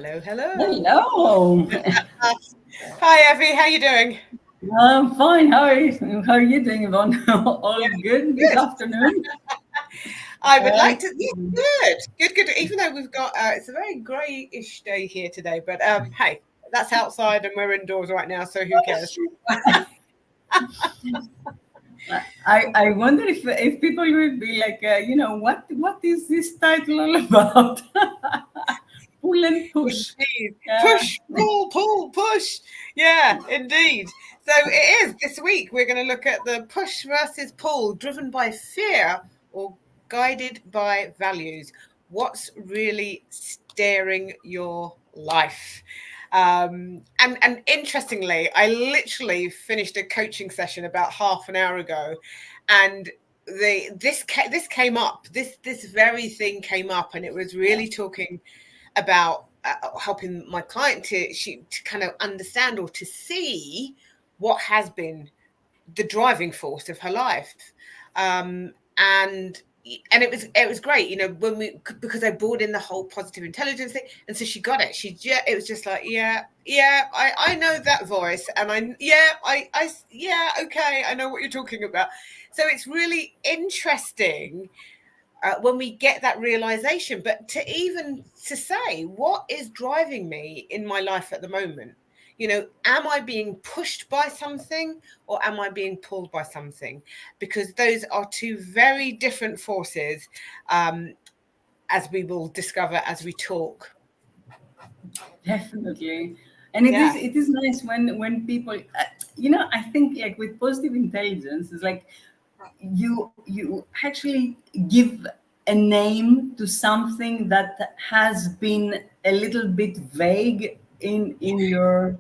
Hello, hello. Hello. Hi, Evie. How you doing? I'm fine. How are you doing, Yvonne? All good this Good. afternoon? I would like to. Yeah, Excellent. good. Even though we've got, it's a very greyish day here today, but hey, that's outside and we're indoors right now, so who cares? I wonder if people will be like, what is this title all about? Pull and push. Indeed. Yeah. Push, pull, push. Yeah, indeed. So it is this week. We're going to look at the push versus pull, driven by fear or guided by values. What's really steering your life? And interestingly, I literally finished a coaching session about half an hour ago, and this came up. This very thing came up, and it was really talking about helping my client to kind of understand or to see what has been the driving force of her life, and it was great, when we, because I brought in the whole positive intelligence thing, and so she got it. It was just like, I know that voice, and okay, I know what you're talking about. So it's really interesting when we get that realization, but to say what is driving me in my life at the moment. Am I being pushed by something, or am I being pulled by something? Because those are two very different forces, as we will discover as we talk. Definitely. And it is Yeah. it is nice when people, I think like with positive intelligence, it's like you actually give a name to something that has been a little bit vague in your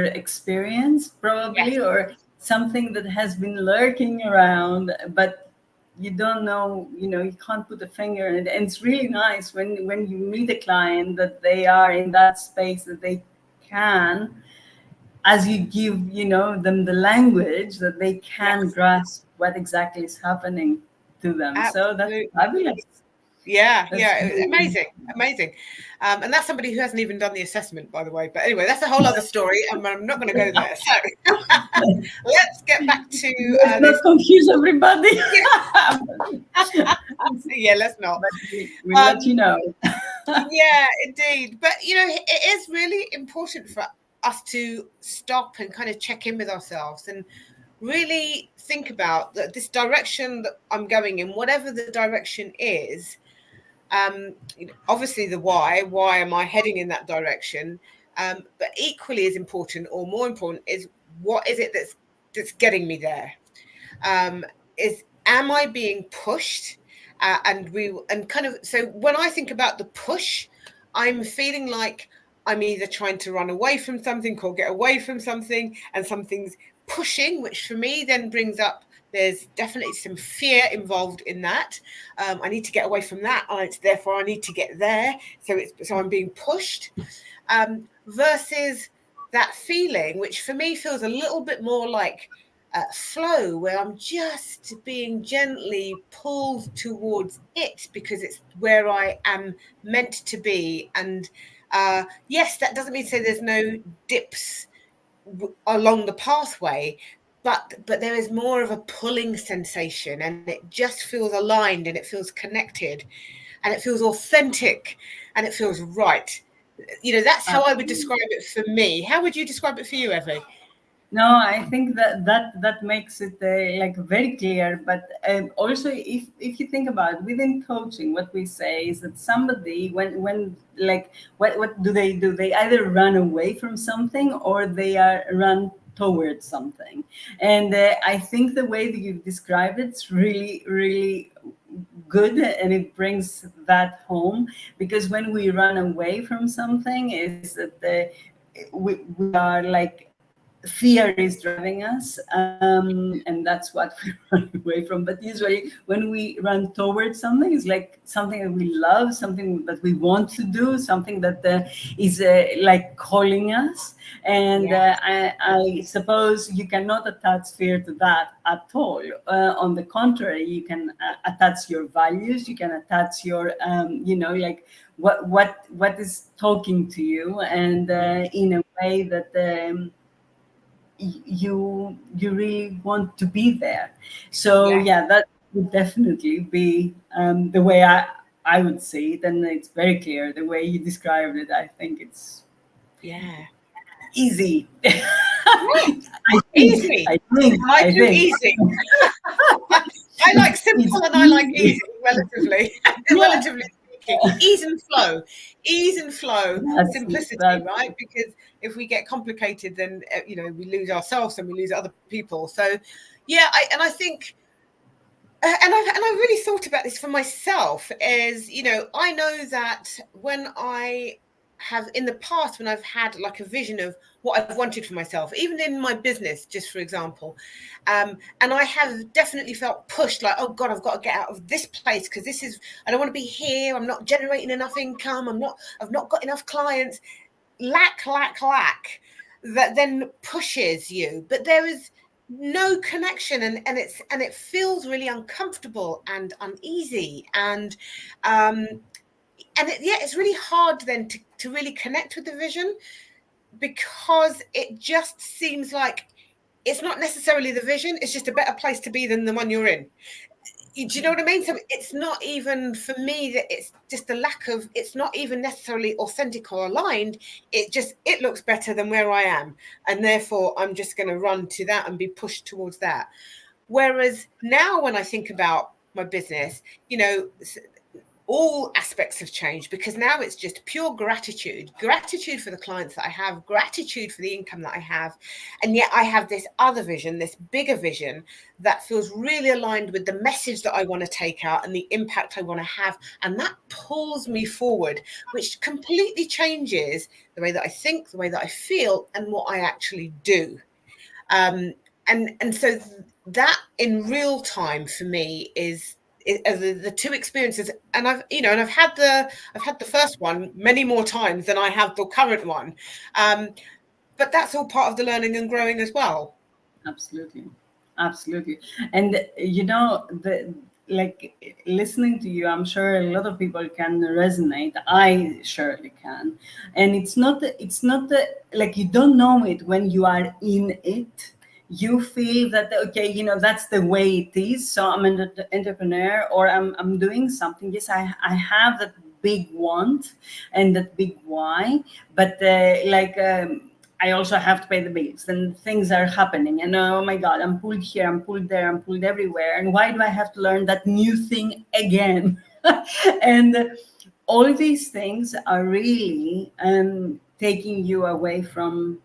experience, Yes. probably, or something that has been lurking around, but you don't know, you can't put a finger in it. And it's really nice when you meet a client that they are in that space, that they can, as you give them the language, that they can Yes. grasp what exactly is happening to them. So that's Absolutely. fabulous. Yeah, That's it was really amazing. And that's somebody who hasn't even done the assessment, by the way. But anyway, that's a whole other story, and I'm not going to go there. So let's get back to let's not this. confuse everybody. Yeah, let's not. But we'll let you Um, know. yeah, indeed. But it is really important for us to stop and kind of check in with ourselves and really think about this direction that I'm going in, whatever the direction is. Obviously the why am I heading in that direction, but equally as important, or more important, is what is it that's getting me there. Is Am I being pushed, and kind of, so when I think about the push, I'm feeling like I'm either trying to run away from something or get away from something, and something's pushing, which for me then brings up, there's definitely some fear involved in that. I need to get away from that, therefore I need to get there, so I'm being pushed, versus that feeling, which for me feels a little bit more like flow, where I'm just being gently pulled towards it because it's where I am meant to be. And yes, that doesn't mean to say there's no dips along the pathway, but there is more of a pulling sensation, and it just feels aligned, and it feels connected, and it feels authentic, and it feels right. That's how I would describe it for me. How would you describe it for you, Evie? No, I think that makes it like very clear. But also, if you think about it, within coaching, what we say is that somebody, when like, what do? They either run away from something, or they are run towards something. And I think the way that you've described it's really, really good, and it brings that home. Because when we run away from something, is that we are like fear is driving us, and that's what we run away from. But usually when we run towards something, it's like something that we love, something that we want to do, something that is like calling us. And Yeah. I suppose you cannot attach fear to that at all. On the contrary, you can attach your values, you can attach your like what is talking to you, and in a way that you really want to be there. So Yeah. yeah, that would definitely be the way I would see it, and it's very clear the way you described it. I think it's Yeah. easy. Yes. I think. Easy. I think. I I do think easy. I like it's simple and I like easy. easy, relatively, Yeah, relatively speaking. Ease and flow, that's it. simplicity, That's right? it. Because if we get complicated, then we lose ourselves and we lose other people. So, yeah, I think, and I really thought about this for myself. Is I know that when I have in the past when I've had like a vision of what I've wanted for myself, even in my business, just for example, and I have definitely felt pushed, like, oh God, I've got to get out of this place because this is, I don't want to be here. I'm not generating enough income. I've not got enough clients. Lack, that then pushes you. But there is no connection, and it feels really uncomfortable and uneasy, and it's really hard then to really connect with the vision, because it just seems like it's not necessarily the vision, it's just a better place to be than the one you're in. Do you know what I mean? So it's not even, for me, that it's just a lack of, it's not even necessarily authentic or aligned. It looks better than where I am, and therefore I'm just going to run to that and be pushed towards that. Whereas now when I think about my business, all aspects have changed, because now it's just pure gratitude for the clients that I have, gratitude for the income that I have. And yet I have this other vision, this bigger vision, that feels really aligned with the message that I want to take out and the impact I want to have. And that pulls me forward, which completely changes the way that I think, the way that I feel, and what I actually do. Um, and so that in real time for me is the two experiences. And I've had the first one many more times than I have the current one, um, but that's all part of the learning and growing as well. absolutely, absolutely. And the like listening to you, I'm sure a lot of people can resonate. I surely can. And it's not like you don't know it when you are in it. You feel that, okay, that's the way it is, so I'm an entrepreneur, or I'm doing something. Yes, I have that big want and that big why, but I also have to pay the bills, and things are happening, and oh my God, I'm pulled here, I'm pulled there, I'm pulled everywhere, and why do I have to learn that new thing again? And all these things are really taking you away from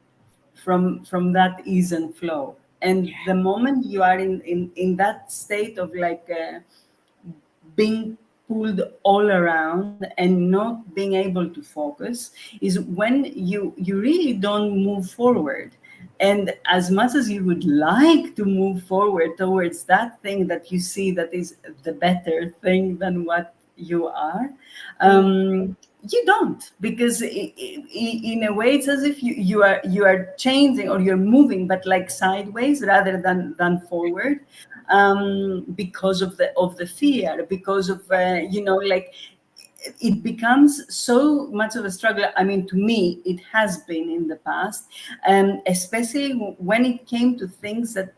that ease and flow. And Yeah. the moment you are in that state of like being pulled all around and not being able to focus, is when you really don't move forward. And as much as you would like to move forward towards that thing that you see that is the better thing than what you are, Mm. you don't, because in a way it's as if you are changing, or you're moving, but like sideways rather than forward, because of the fear, because of like it becomes so much of a struggle. I mean, to me, it has been in the past, especially when it came to things that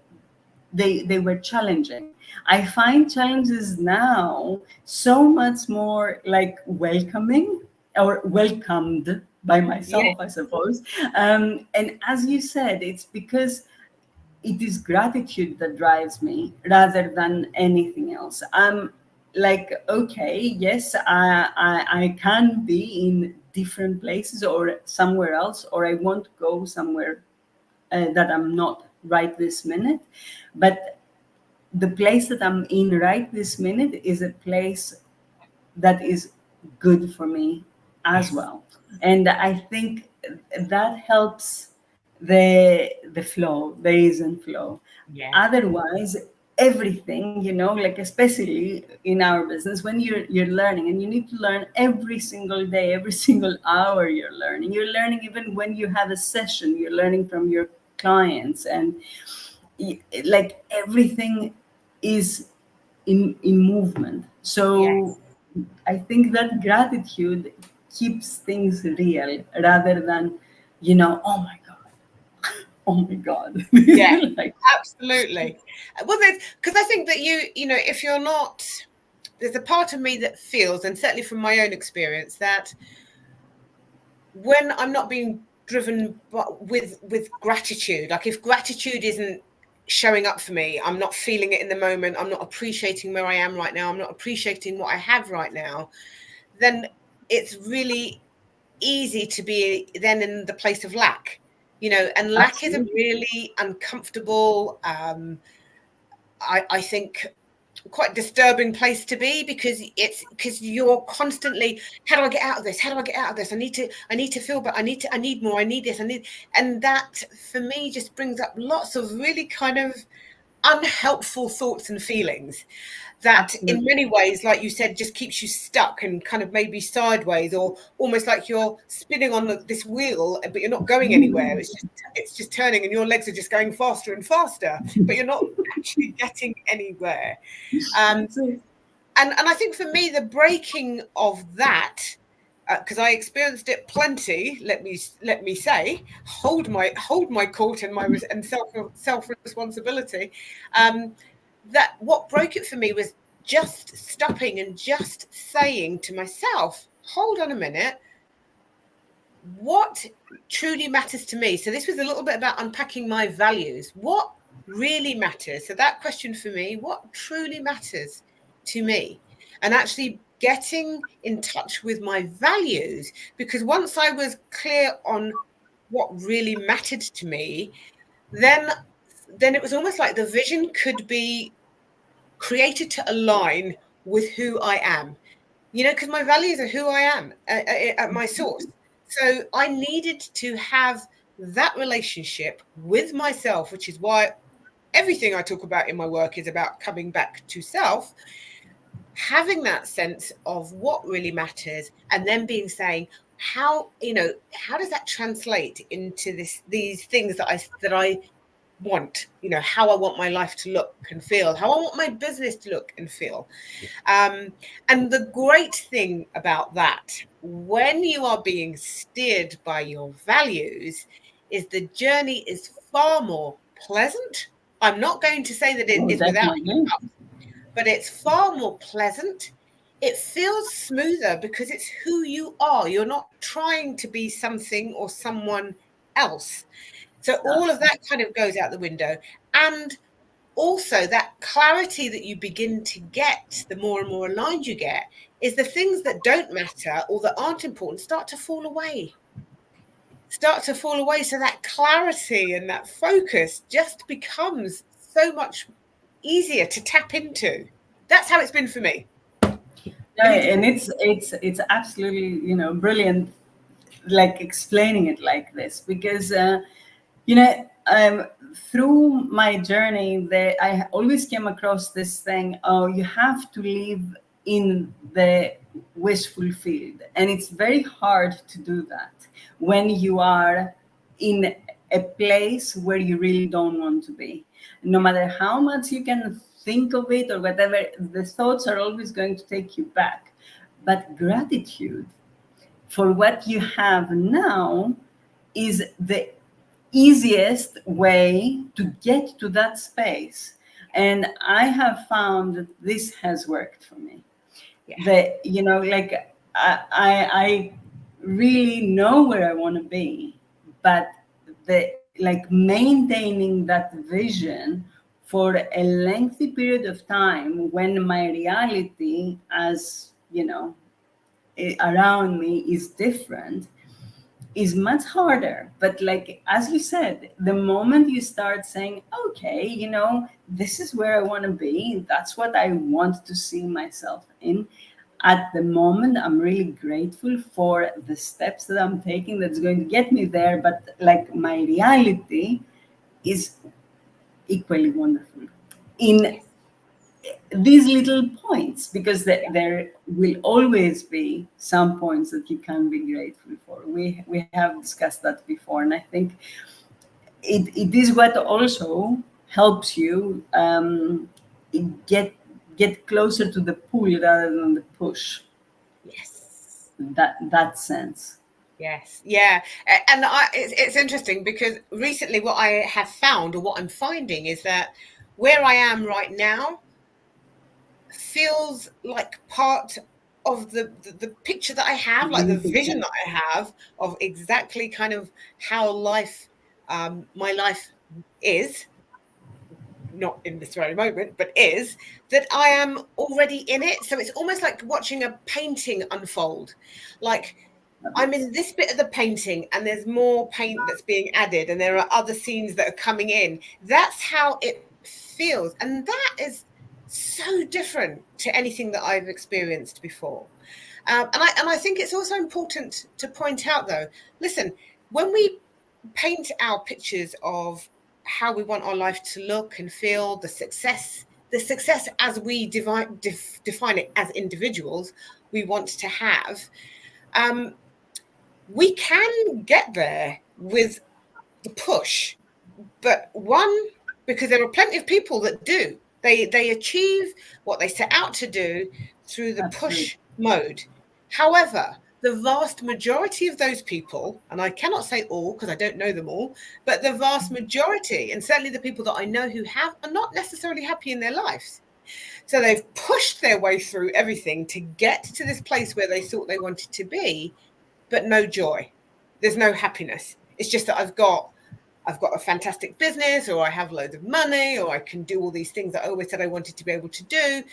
they were challenging. I find challenges now so much more like welcoming, or welcomed by Yeah. myself, I suppose. And as you said, it's because it is gratitude that drives me rather than anything else. I'm like, okay, yes, I can be in different places or somewhere else, or I won't go somewhere that I'm not right this minute. But the place that I'm in right this minute is a place that is good for me as Yes. well. And I think that helps the flow, the ease and flow. Yes. Otherwise, everything, like especially in our business, when you're learning, and you need to learn every single day, every single hour you're learning. You're learning even when you have a session, you're learning from your clients, and like everything is in movement. So Yes. I think that gratitude keeps things real rather than, oh my God, oh my God. Yeah. Like, Absolutely. Well, there's because I think that if you're not, there's a part of me that feels, and certainly from my own experience, that when I'm not being driven with gratitude, like if gratitude isn't showing up for me, I'm not feeling it in the moment, I'm not appreciating where I am right now, I'm not appreciating what I have right now, then it's really easy to be then in the place of lack, and lack is a absolutely. really uncomfortable, I think, quite disturbing place to be, because you're constantly, how do I get out of this, how do I get out of this, I need to feel, but I need more, I need this, and that for me just brings up lots of really kind of unhelpful thoughts and feelings that in Absolutely. many ways, like you said, just keeps you stuck and kind of maybe sideways, or almost like you're spinning on this wheel, but you're not going anywhere. It's just turning, and your legs are just going faster and faster, but you're not actually getting anywhere. um, That's it. and I think for me, the breaking of that, because I experienced it plenty. Let me say, hold my court and and self responsibility. Um, that what broke it for me was just stopping and just saying to myself, "Hold on a minute, what truly matters to me?" So this was a little bit about unpacking my values. What really matters? So that question for me, what truly matters to me? And actually getting in touch with my values, because once I was clear on what really mattered to me, then it was almost like the vision could be created to align with who I am, because my values are who I am at my source. So I needed to have that relationship with myself, which is why everything I talk about in my work is about coming back to self, having that sense of what really matters, and then being saying, how does that translate into these things that I want, how I want my life to look and feel, how I want my business to look and feel. And the great thing about that, when you are being steered by your values, is the journey is far more pleasant. I'm not going to say that it Oh, is without definitely. hiccups, but it's far more pleasant. It feels smoother because it's who you are. You're not trying to be something or someone else. So all of Absolutely. that kind of goes out the window. And also that clarity that you begin to get, the more and more aligned you get, is the things that don't matter or that aren't important start to fall away. So that clarity and that focus just becomes so much easier to tap into. That's how it's been for me. Yeah, Really and depends. it's absolutely, brilliant, like explaining it like this, because you know through my journey there, I always came across this thing: oh, you have to live in the wish fulfilled, and it's very hard to do that when you are in a place where you really don't want to be. No matter how much you can think of it or whatever, the thoughts are always going to take you back. But gratitude for what you have now is the easiest way to get to that space. And I have found that this has worked for me. Yeah. That, like I really know where I want to be, but the like maintaining that vision for a lengthy period of time when my reality, as around me, is different, is much harder. But like as you said, the moment you start saying, okay, this is where I want to be, that's what I want to see myself in, at the moment I'm really grateful for the steps that I'm taking that's going to get me there, but like my reality is equally wonderful in Yes. these little points, because Yeah. there will always be some points that you can be grateful for. We have discussed that before, and I think it is what also helps you get get closer to the pull rather than the push. Yes. That sense. Yes, yeah, and it's interesting because recently what I have found, or what I'm finding, is that where I am right now feels like part of the picture that I have, like the vision Beautiful. that I have of exactly kind of how life, my life is, not in this very moment, but is, that I am already in it. So it's almost like watching a painting unfold. Like I'm in this bit of the painting and there's more paint that's being added and there are other scenes that are coming in. That's how it feels. And that is so different to anything that I've experienced before. And I think it's also important to point out, though, listen, when we paint our pictures of how we want our life to look and feel, the success as we define it as individuals, we want to have, um, we can get there with the push, but one, because there are plenty of people that do, they achieve what they set out to do through the Absolutely. push mode. However, the vast majority of those people, and I cannot say all because I don't know them all, but the vast majority, and certainly the people that I know who have, are not necessarily happy in their lives. So they've pushed their way through everything to get to this place where they thought they wanted to be, but no joy. There's no happiness. It's just that I've got a fantastic business, or I have loads of money, or I can do all these things that I always said I wanted to be able to do,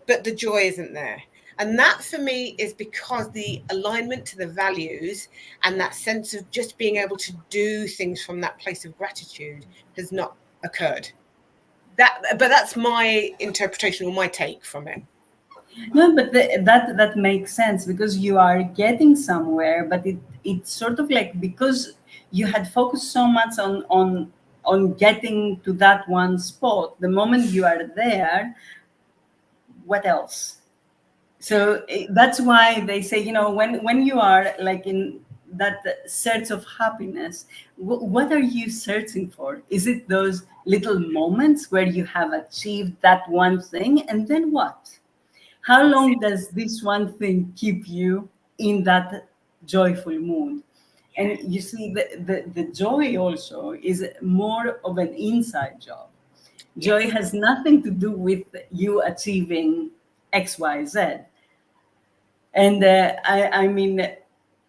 but the joy isn't there. And that for me is because the alignment to the values and that sense of just being able to do things from that place of gratitude has not occurred. But that's my interpretation or my take from it. No, but that makes sense because you are getting somewhere, but it's sort of like because you had focused so much on getting to that one spot. The moment you are there, what else? So that's why they say, when you are like in that search of happiness, what are you searching for? Is it those little moments where you have achieved that one thing, and then what? How That's long it. does this one thing keep you in that joyful mood? And you see, the joy also is more of an inside job. Joy Yes. has nothing to do with you achieving XYZ. And I mean,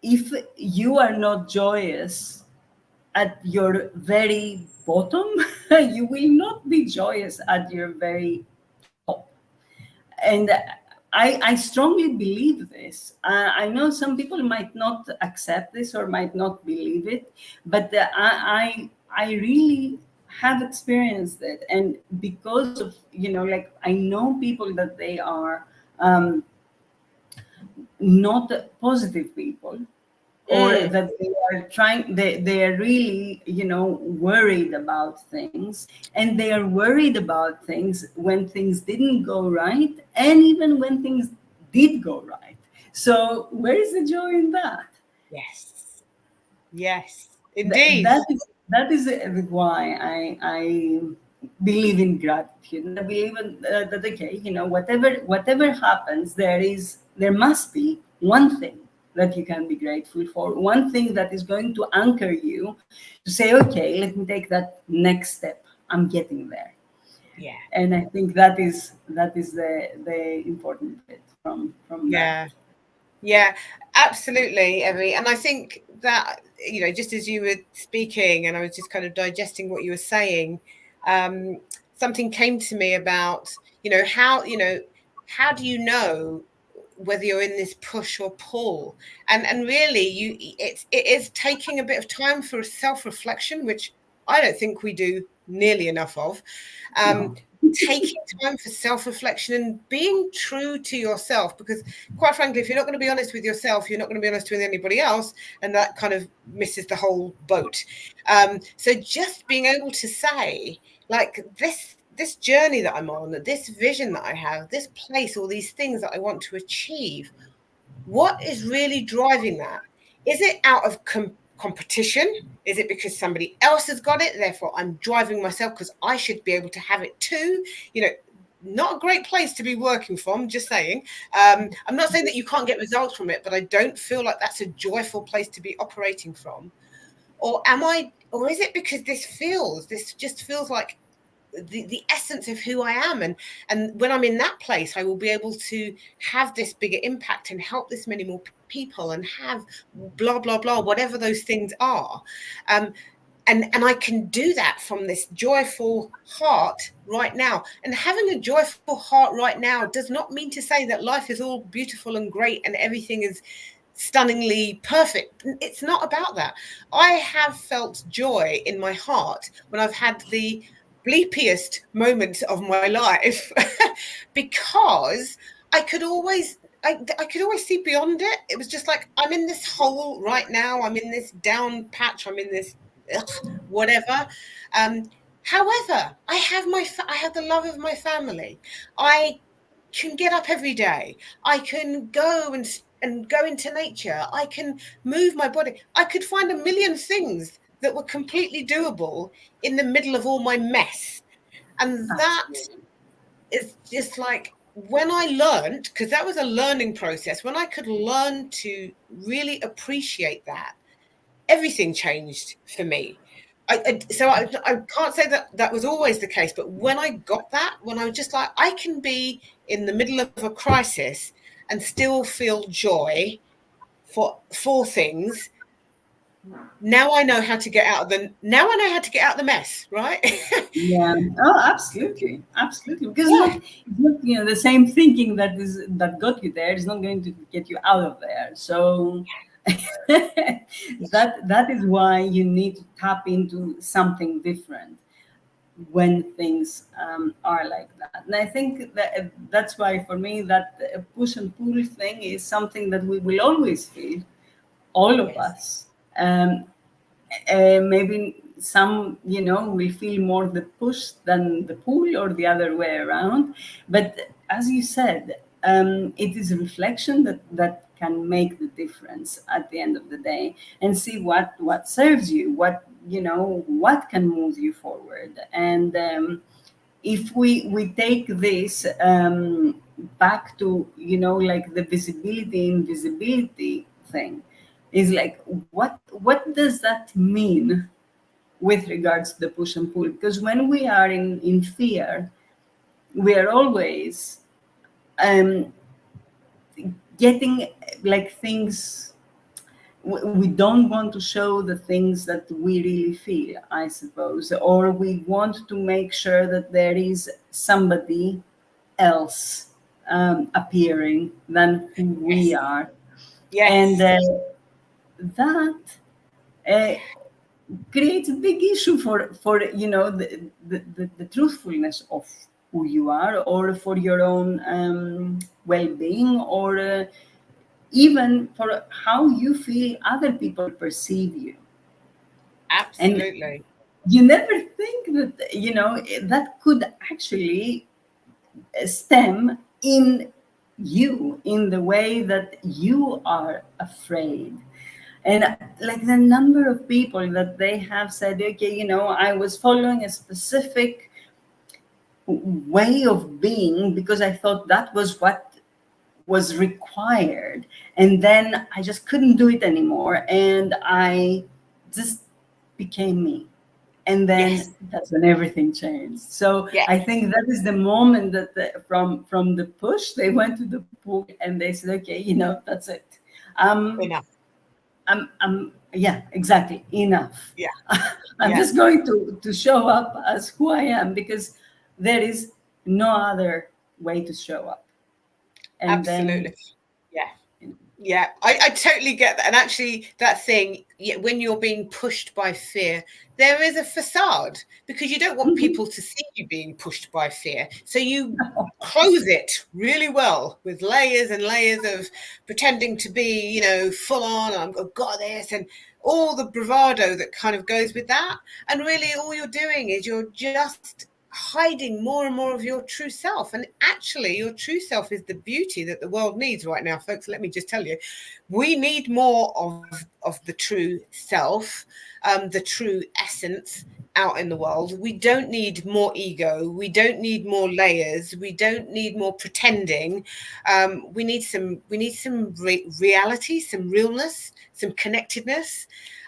if you are not joyous at your very bottom, you will not be joyous at your very top. And I strongly believe this. I know some people might not accept this or might not believe it, but I really have experienced it, and because of like I know people that they are um, not positive people, or Mm, that they are trying they are really worried about things, and they are worried about things when things didn't go right, and even when things did go right. So where is the joy in that? yes. Yes. Th- Indeed. that is that is why I believe in gratitude, and I believe that okay, whatever happens, there must be one thing that you can be grateful for, one thing that is going to anchor you to say, okay, let me take that next step. I'm getting there. Yeah. And I think that is the important bit from that. Yeah. Yeah, absolutely, Emmy. And I think that, just as you were speaking and I was just kind of digesting what you were saying, um, something came to me about, how do you know whether you're in this push or pull? And really it is taking a bit of time for self-reflection, which I don't think we do nearly enough of. Um, No. taking time for self-reflection and being true to yourself, because quite frankly, if you're not going to be honest with yourself, you're not going to be honest with anybody else, and that kind of misses the whole boat. So just being able to say, like, this journey that I'm on, this vision that I have, this place, all these things that I want to achieve, what is really driving that? Is it out of competition? Is it because somebody else has got it, therefore I'm driving myself because I should be able to have it too? You know, not a great place to be working from, just saying. I'm not saying that you can't get results from it, but I don't feel like that's a joyful place to be operating from. Or is it because this just feels like the essence of who I am, and when I'm in that place, I will be able to have this bigger impact and help this many more people and have blah blah blah, whatever those things are. And I can do that from this joyful heart right now. And having a joyful heart right now does not mean to say that life is all beautiful and great and everything is stunningly perfect. It's not about that. I have felt joy in my heart when I've had the bleepiest moments of my life because I could always see beyond it. It was just like, I'm in this hole right now, I'm in this down patch, I'm in this ugh, whatever. um However, I have the love of my family. I can get up every day. I can go and go into nature. I can move my body. I could find a million things that were completely doable in the middle of all my mess. And that Absolutely. is just like, when I learned, because that was a learning process, when I could learn to really appreciate that, everything changed for me. I can't say that that was always the case, but when I got that, when I was just like, I can be in the middle of a crisis and still feel joy for things. Now I know how to get out of the mess, right? Yeah. Oh, absolutely, absolutely. Because it's not the same thinking that got you there is not going to get you out of there. So that is why you need to tap into something different when things are like that. And I think that that's why for me that push and pull thing is something that we will always feel, all of Yes. us. Um, Maybe some will feel more the push than the pull, or the other way around. But as you said, it is a reflection that can make the difference at the end of the day, and see what serves you, what can move you forward. And if we take this back to like the visibility invisibility thing, is like, what does that mean with regards to the push and pull? Because when we are in fear, we are always um, getting like things, we don't want to show the things that we really feel, I suppose, or we want to make sure that there is somebody else appearing than who we Yes. are. And Yes. that uh, creates a big issue for the truthfulness of who you are, or for your own well-being, or even for how you feel other people perceive you. And Absolutely. you never think that that could actually stem in you, in the way that you are afraid. And like the number of people that they have said, okay, I was following a specific way of being because I thought that was what was required, and then I just couldn't do it anymore, and I just became me. And then Yes. that's when everything changed. So Yes. I think that is the moment that from the push they went to the pull, and they said, okay, that's it. um Enough. yeah, exactly, enough. Yeah. I'm Yeah. just going to show up as who I am, because there is no other way to show up. And then Absolutely. Yeah. Yeah, I totally get that. And actually, that thing, when you're being pushed by fear, there is a facade, because you don't want people to see you being pushed by fear. So you close it really well with layers and layers of pretending to be, full on, I've got this, and all the bravado that kind of goes with that. And really all you're doing is you're just hiding more and more of your true self. And actually your true self is the beauty that the world needs right now, folks. Let me just tell you, we need more of the true self, the true essence out in the world. We don't need more ego. We don't need more layers. We don't need more pretending. We need some reality, some realness, some connectedness,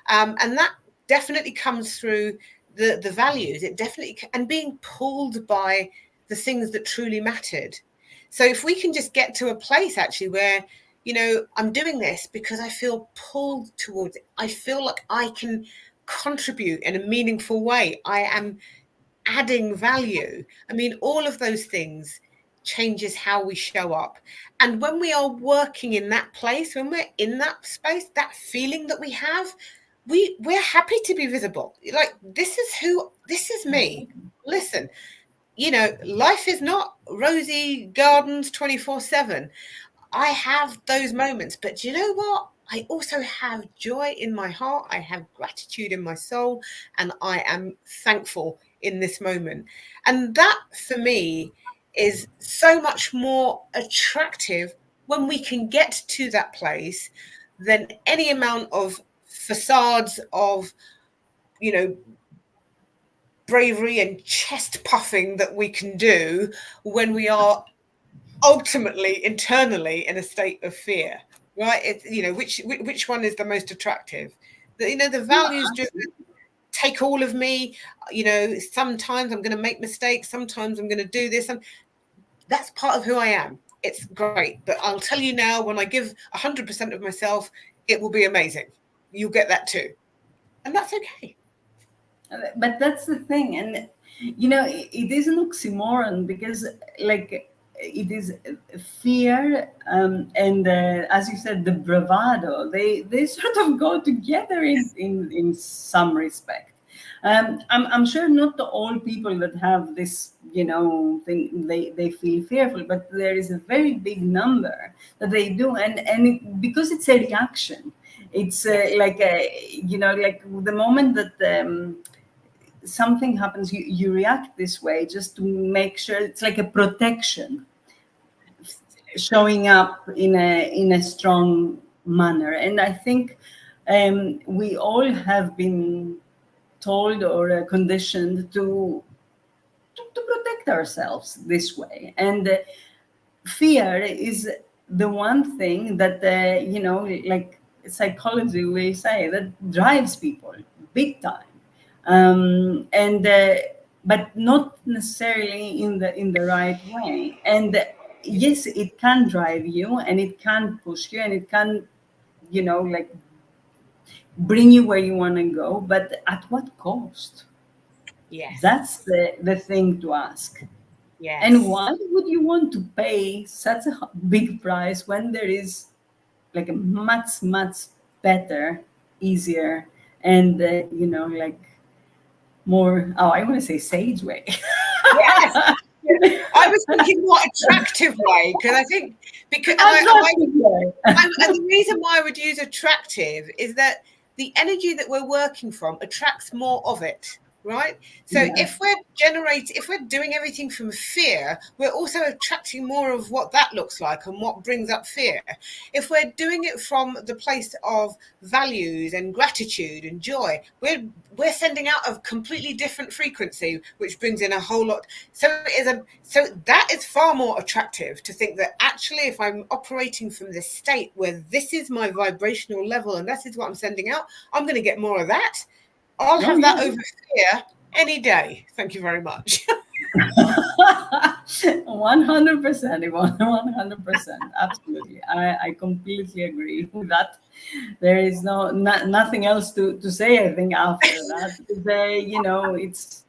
and that definitely comes through the values. It definitely, and being pulled by the things that truly mattered. So if we can just get to a place actually where, I'm doing this because I feel pulled towards it. I feel like I can contribute in a meaningful way. I am adding value. I mean, all of those things changes how we show up. And when we are working in that place, when we're in that space, that feeling that we have, we're happy to be visible. Like, this is me. Listen, life is not rosy gardens 24/7. I have those moments, but you know what? I also have joy in my heart. I have gratitude in my soul, and I am thankful in this moment. And that for me is so much more attractive when we can get to that place than any amount of facades of, bravery and chest puffing that we can do when we are ultimately internally in a state of fear, right? It's, which one is the most attractive? The No, values driven, take all of me. Sometimes I'm going to make mistakes, sometimes I'm going to do this, and that's part of who I am. It's great, but I'll tell you now, when I give 100% of myself, it will be amazing. You'll get that too, and that's okay. but that's the thing. And it is an oxymoron, because like it is fear, and as you said, the bravado, they sort of go together in some respect. I'm sure not all people that have this thing, they feel fearful, but there is a very big number that they do. Because it's a reaction. It's like like the moment that something happens, you react this way just to make sure. It's like a protection showing up in a strong manner. And I think we all have been told or conditioned to protect ourselves this way. And fear is the one thing that like psychology will say, that drives people big time. And But not necessarily in the right way. And yes, it can drive you, and it can push you, and it can like bring you where you want to go, but at what cost? Yes. That's the thing to ask. And Yes. why would you want to pay such a big price when there is like a much better, easier, and like more, oh, I want to say sage way. Yes. Yeah. I was thinking what attractive way, because I think, because Attractive way. and the reason why I would use attractive is that the energy that we're working from attracts more of it, right? So Yeah. if we're doing everything from fear, we're also attracting more of what that looks like and what brings up fear. If we're doing it from the place of values and gratitude and joy, we're sending out a completely different frequency, which brings in a whole lot. So that is far more attractive, to think that actually, if I'm operating from this state where this is my vibrational level and that is what I'm sending out, I'm going to get more of that. I'll Oh have that yeah. over fear any day. Thank you very much. 100%, 100%, absolutely. I completely agree with that. There is nothing else to say, I think, after that. It's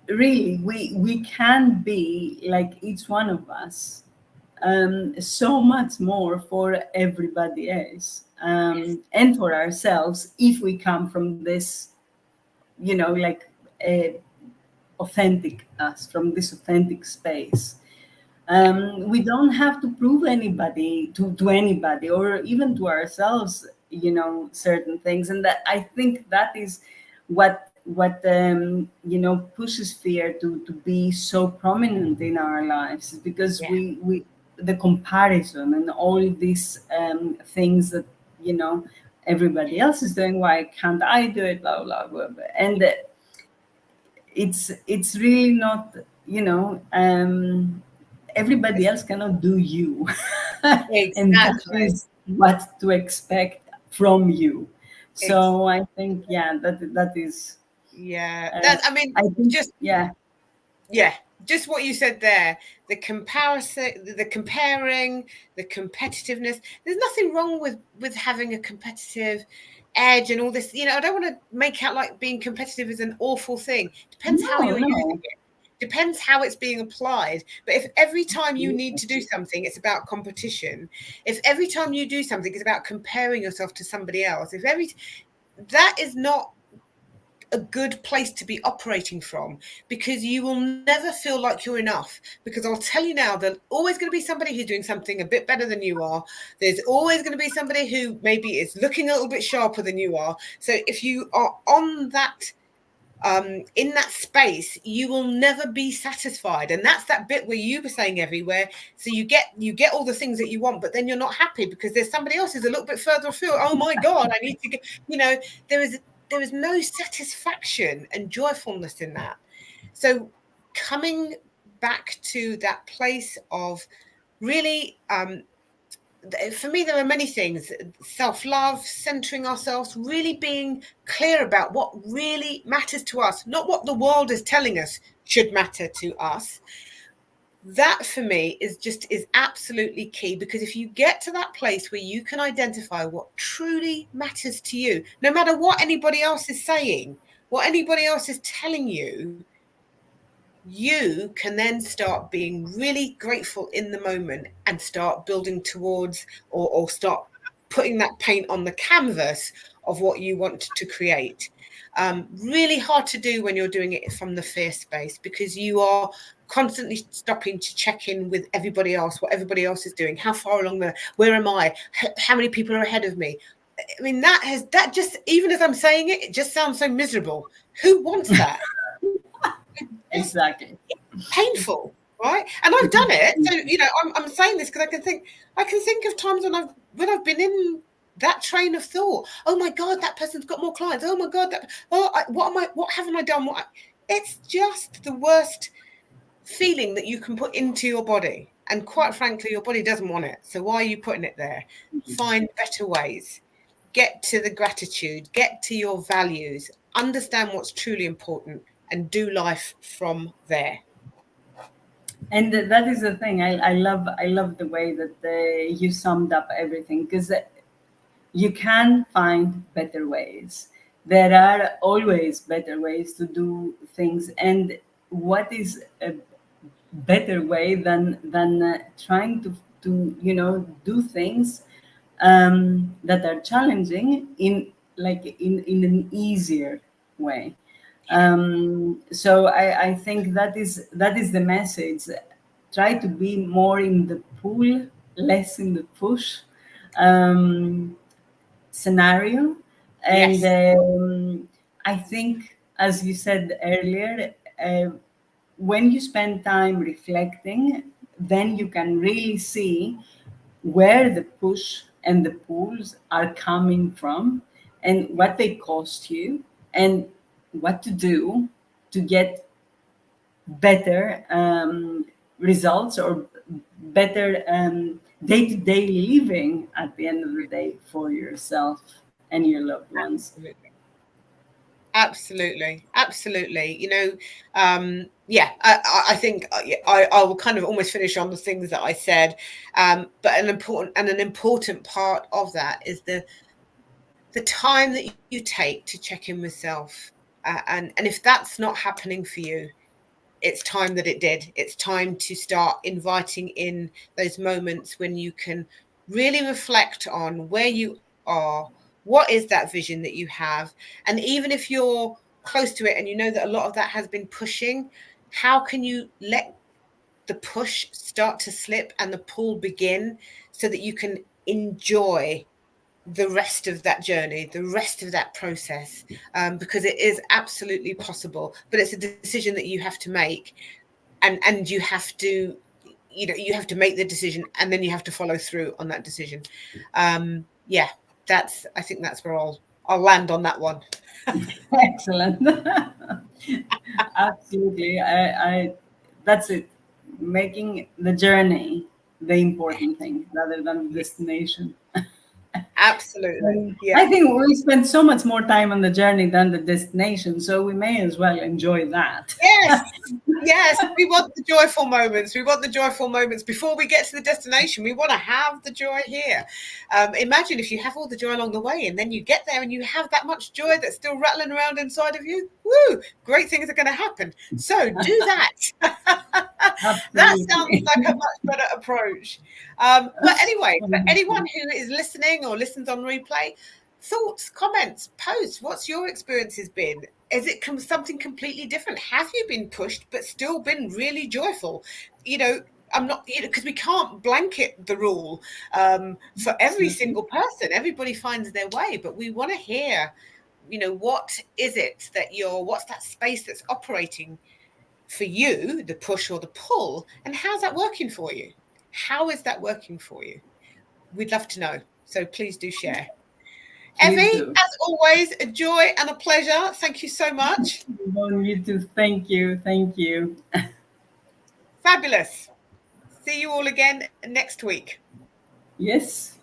really, we can be like each one of us, so much more for everybody else. and for ourselves, if we come from this, like authentic us, from this authentic space. We don't have to prove anybody to anybody, or even to ourselves, certain things. And that, I think, that is what pushes fear to be so prominent in our lives, because Yeah. we the comparison and all these things that everybody else is doing, why can't I do it, blah blah blah, blah. And it's really not, everybody else cannot do you. And that Exactly. is what to expect from you. Ex- So I think, yeah, that is, yeah. uh, That, I mean, I think, just, yeah. yeah, just what you said there, the comparison, the comparing, the competitiveness. There's nothing wrong with having a competitive edge and all this. I don't want to make out like being competitive is an awful thing. Depends how No, you're using no. it. Depends how it's being applied. But if every time you need Absolutely. to do something, it's about competition. If every time you do something, it's about comparing yourself to somebody else. If every that is not a good place to be operating from, because you will never feel like you're enough. Because I'll tell you now, there's always going to be somebody who's doing something a bit better than you are. There's always going to be somebody who maybe is looking a little bit sharper than you are. So if you are on that in that space, you will never be satisfied. And that's that bit where you were saying everywhere. So you get all the things that you want, but then you're not happy because there's somebody else who's a little bit further afield. Oh my God, I need to get, there is there is no satisfaction and joyfulness in that. So coming back to that place of really, for me, there are many things: self-love, centering ourselves, really being clear about what really matters to us, not what the world is telling us should matter to us. That for me is absolutely key, because if you get to that place where you can identify what truly matters to you, no matter what anybody else is saying, what anybody else is telling you, you can then start being really grateful in the moment and start building towards, or start putting that paint on the canvas of what you want to create. Really hard to do when you're doing it from the fear space, because you are constantly stopping to check in with everybody else, what everybody else is doing, how far along where am I, how many people are ahead of me. I mean, that just, even as I'm saying it, it just sounds so miserable. Who wants that? Just Exactly. painful, right? And I've done it. So, I'm saying this because I can think of times when I've been in that train of thought. Oh my God, that person's got more clients. Oh my God, what haven't I done? It's just the worst feeling that you can put into your body. And quite frankly, your body doesn't want it. So why are you putting it there? Find better ways. Get to the gratitude, get to your values, understand what's truly important, and do life from there. And that is the thing. I love the way that you summed up everything, because you can find better ways. There are always better ways to do things. And what is a better way than trying to do things that are challenging in an easier way. So I think that is the message. Try to be more in the pull, less in the push scenario. And Yes. I think, as you said earlier, when you spend time reflecting, then you can really see where the push and the pulls are coming from, and what they cost you, and what to do to get better results, or better day-to-day living at the end of the day, for yourself and your loved ones. Absolutely. Absolutely. Absolutely. Yeah, I think I will kind of almost finish on the things that I said. But an important part of that is the time that you take to check in with self. And if that's not happening for you, it's time that it did. It's time to start inviting in those moments when you can really reflect on where you are? What is that vision that you have? And even if you're close to it and you know that a lot of that has been pushing, how can you let the push start to slip and the pull begin so that you can enjoy the rest of that journey, the rest of that process, because it is absolutely possible, but it's a decision that you have to make, and you have to, you have to make the decision and then you have to follow through on that decision. Yeah, that's, I think that's where I'll land on that one. Excellent. Absolutely. I that's it. Making the journey the important thing rather than the Yeah, destination. absolutely. Yeah. I think we spend so much more time on the journey than the destination, so we may as well enjoy that. Yes, yes, we want the joyful moments. We want the joyful moments before we get to the destination. We want to have the joy here. Imagine if you have all the joy along the way and then you get there and you have that much joy that's still rattling around inside of you. Woo! Great things are going to happen. So do that. That sounds Absolutely. like a much better approach. But anyway, for anyone who is listening or listens on replay, thoughts, comments, posts, what's your experiences been? Is it something completely different? Have you been pushed but still been really joyful? You know, I'm not, because we can't blanket the rule for every Absolutely. single person. Everybody finds their way, but we want to hear, what is it that what's that space that's operating for you, the push or the pull, and how's that working for you? How is that working for you? We'd love to know. So please do share. Please Evie, do. as always, a joy and a pleasure. Thank you so much. Yvonne, you too. Thank you. Thank you. Fabulous. See you all again next week. Yes.